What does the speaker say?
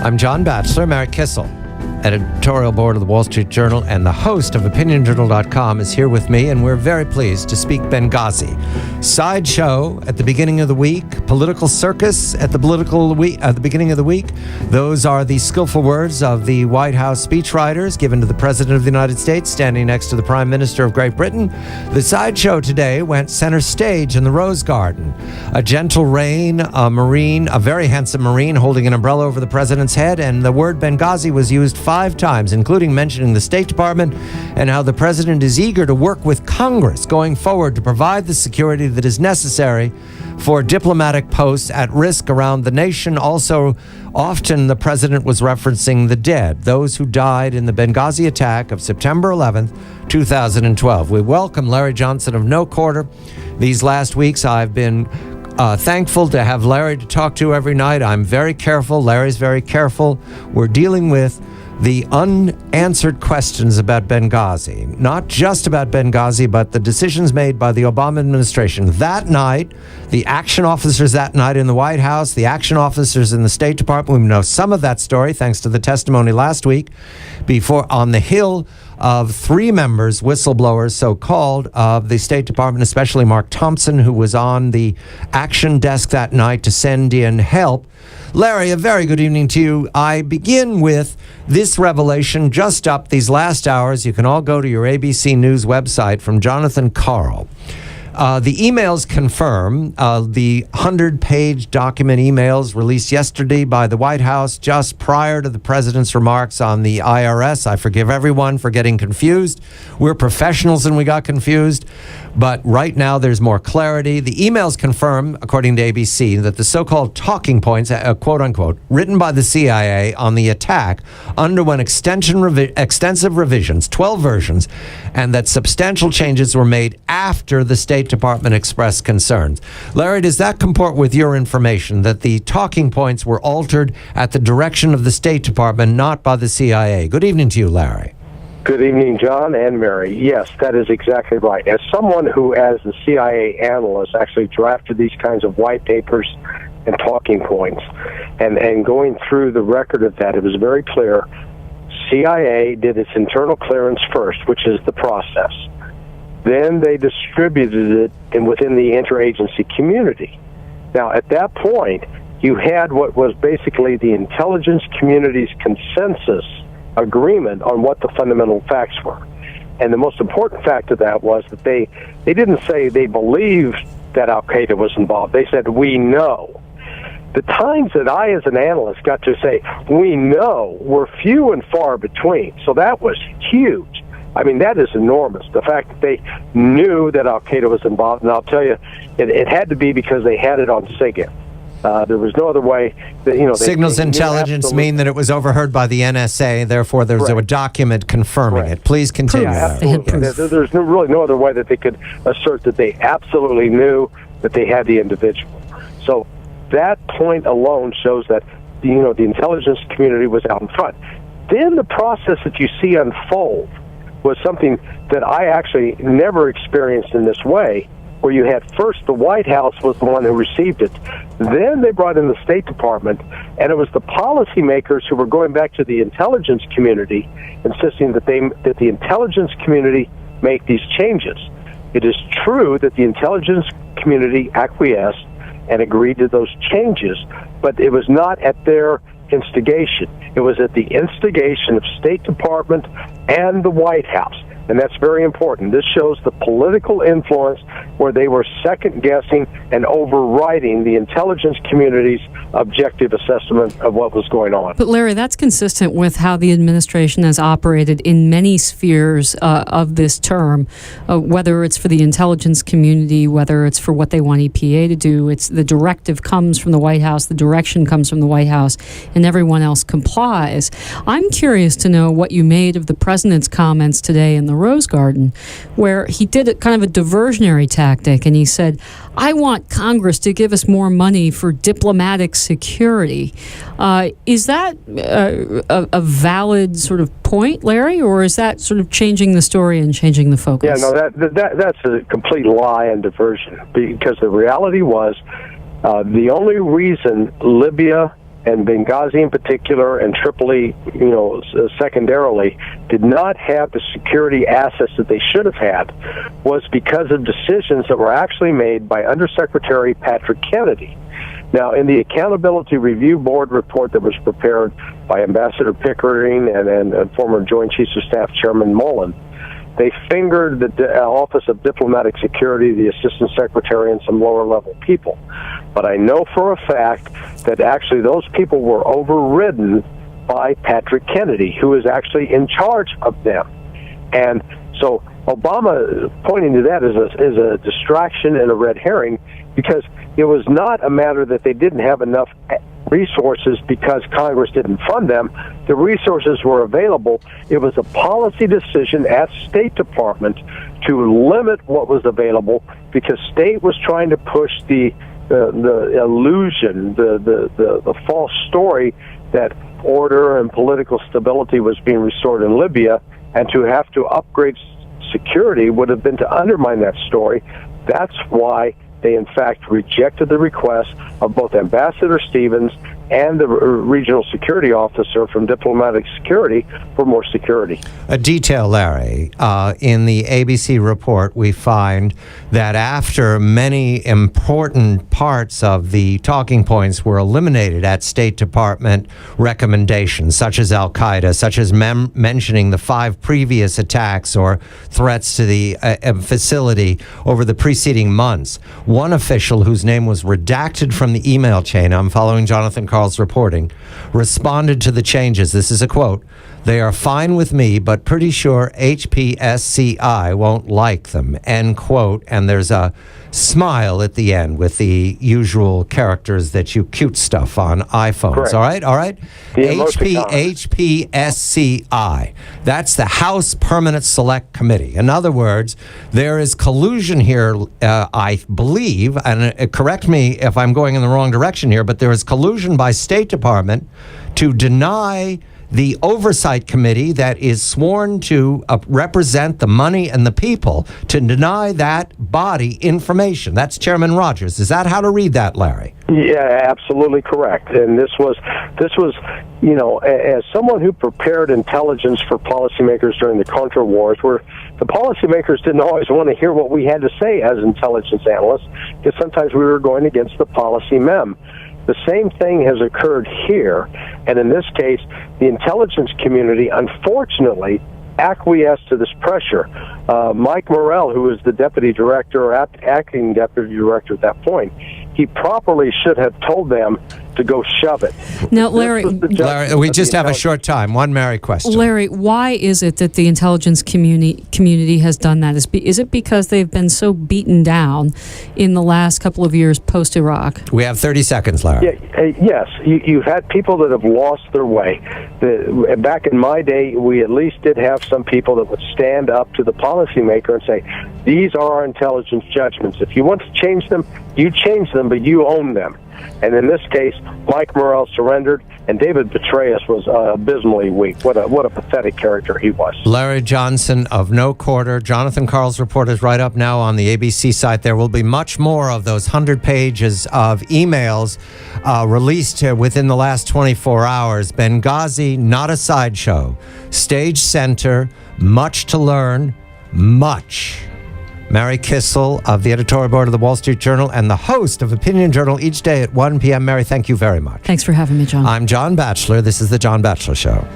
I'm John Batchelor. Mary Kissel, editorial board of the Wall Street Journal and the host of OpinionJournal.com, is here with me, and we're very pleased to speak Benghazi. Sideshow at the beginning of the week, political circus at the beginning of the week. Those are the skillful words of the White House speechwriters given to the President of the United States, standing next to the Prime Minister of Great Britain. The sideshow today went center stage in the Rose Garden. A gentle rain, a very handsome Marine holding an umbrella over the President's head, and the word Benghazi was used 5 times, including mentioning the State Department and how the President is eager to work with Congress going forward to provide the security that is necessary for diplomatic posts at risk around the nation. Also, often the President was referencing the dead, those who died in the Benghazi attack of September 11th, 2012. We welcome Larry Johnson of NoQuarter. These last weeks, I've been thankful to have Larry to talk to every night. I'm very careful. Larry's very careful. We're dealing with the unanswered questions about Benghazi. Not just about Benghazi, but the decisions made by the Obama administration. That night, the action officers that night in the White House, the action officers in the State Department, we know some of that story thanks to the testimony last week before on the Hill of 3 members, whistleblowers, so-called, of the State Department, especially Mark Thompson, who was on the action desk that night to send in help. Larry, a very good evening to you. I begin with this revelation just up these last hours. You can all go to your ABC News website from Jonathan Karl. The emails confirm the 100-page document emails released yesterday by the White House just prior to the President's remarks on the IRS. I forgive everyone for getting confused. We're professionals and we got confused. But right now there's more clarity. The emails confirm, according to ABC, that the so-called talking points, quote-unquote, written by the CIA on the attack underwent extensive revisions, 12 versions, and that substantial changes were made after the State Department expressed concerns. Larry, does that comport with your information, that the talking points were altered at the direction of the State Department, not by the CIA? Good evening to you, Larry. Good evening, John and Mary. Yes, that is exactly right. As someone who, as the CIA analyst, actually drafted these kinds of white papers and talking points, and going through the record of that, it was very clear CIA did its internal clearance first, which is the process. Then they distributed it within the interagency community. Now, at that point, you had what was basically the intelligence community's consensus agreement on what the fundamental facts were. And the most important fact of that was that they didn't say they believed that Al-Qaeda was involved. They said, we know. The times that I, as an analyst, got to say, we know, were few and far between. So that was huge. I mean, that is enormous. The fact that they knew that Al-Qaeda was involved, and I'll tell you, it had to be because they had it on SIGINT. There was no other way. Signals intelligence mean that it was overheard by the NSA. Therefore, there's a document confirming it. Please continue. Absolutely. There's really no other way that they could assert that they absolutely knew that they had the individual. So that point alone shows that the intelligence community was out in front. Then the process that you see unfold was something that I actually never experienced in this way, where you had first the White House was the one who received it. Then they brought in the State Department, and it was the policymakers who were going back to the intelligence community, insisting that the intelligence community make these changes. It is true that the intelligence community acquiesced and agreed to those changes, but it was not at their instigation. It was at the instigation of State Department and the White House. And that's very important. This shows the political influence where they were second-guessing and overriding the intelligence community's objective assessment of what was going on. But Larry, that's consistent with how the administration has operated in many spheres of this term, whether it's for the intelligence community, whether it's for what they want EPA to do. It's the directive comes from the White House, the direction comes from the White House, and everyone else complies. I'm curious to know what you made of the president's comments today in the Rose Garden, where he did a kind of a diversionary tactic, and he said, I want Congress to give us more money for diplomatic security. Is that a valid sort of point, Larry, or is that sort of changing the story and changing the focus? Yeah, no, that's a complete lie and diversion, because the reality was the only reason Libya and Benghazi in particular, and Tripoli, secondarily, did not have the security assets that they should have had was because of decisions that were actually made by Undersecretary Patrick Kennedy. Now, in the Accountability Review Board report that was prepared by Ambassador Pickering and former Joint Chiefs of Staff Chairman Mullen, they fingered the Office of Diplomatic Security, the Assistant Secretary, and some lower-level people. But I know for a fact that actually those people were overridden by Patrick Kennedy, who is actually in charge of them. And so Obama pointing to that is a distraction and a red herring, because it was not a matter that they didn't have enough resources because Congress didn't fund them. The resources were available. It was a policy decision at State Department to limit what was available because State was trying to push the illusion, the false story that order and political stability was being restored in Libya, and to have to upgrade security would have been to undermine that story. That's why they, in fact, rejected the request of both Ambassador Stevens and the regional security officer from Diplomatic Security for more security. A detail, Larry. In the ABC report, we find that after many important parts of the talking points were eliminated at State Department recommendations, such as Al-Qaeda, such as mentioning the 5 previous attacks or threats to the facility over the preceding months, one official whose name was redacted from the email chain, I'm following Jonathan Karl's reporting, responded to the changes. This is a quote: "They are fine with me, but pretty sure HPSCI won't like them," end quote. And there's a smile at the end with the usual characters that you cute stuff on iPhones. Correct. All right? HPSCI. That's the House Permanent Select Committee. In other words, there is collusion here, I believe, and correct me if I'm going in the wrong direction here, but there is collusion by State Department to deny the oversight committee that is sworn to represent the money and the people, to deny that body information. That's Chairman Rogers. Is that how to read that, Larry? Yeah, absolutely correct. And this was, as someone who prepared intelligence for policymakers during the Contra Wars, where the policymakers didn't always want to hear what we had to say as intelligence analysts, because sometimes we were going against the policy mem. The same thing has occurred here, and in this case, the intelligence community, unfortunately, acquiesced to this pressure. Mike Morrell, who was the deputy director, or acting deputy director at that point, he properly should have told them to go shove it. Now, Larry, we just have a short time. One Mary question. Larry, why is it that the intelligence community has done that? Is it because they've been so beaten down in the last couple of years post-Iraq? We have 30 seconds, Larry. Yes. You've had people that have lost their way. Back in my day, we at least did have some people that would stand up to the policymaker and say, these are our intelligence judgments. If you want to change them, you change them, but you own them. And in this case, Mike Morrell surrendered, and David Petraeus was abysmally weak. What a pathetic character he was. Larry Johnson of NoQuarter. Jonathan Karl's report is right up now on the ABC site. There will be much more of those 100 pages of emails released within the last 24 hours. Benghazi, not a sideshow. Stage center, much to learn, much. Mary Kissel of the editorial board of the Wall Street Journal and the host of Opinion Journal each day at 1 p.m. Mary, thank you very much. Thanks for having me, John. I'm John Batchelor. This is The John Batchelor Show.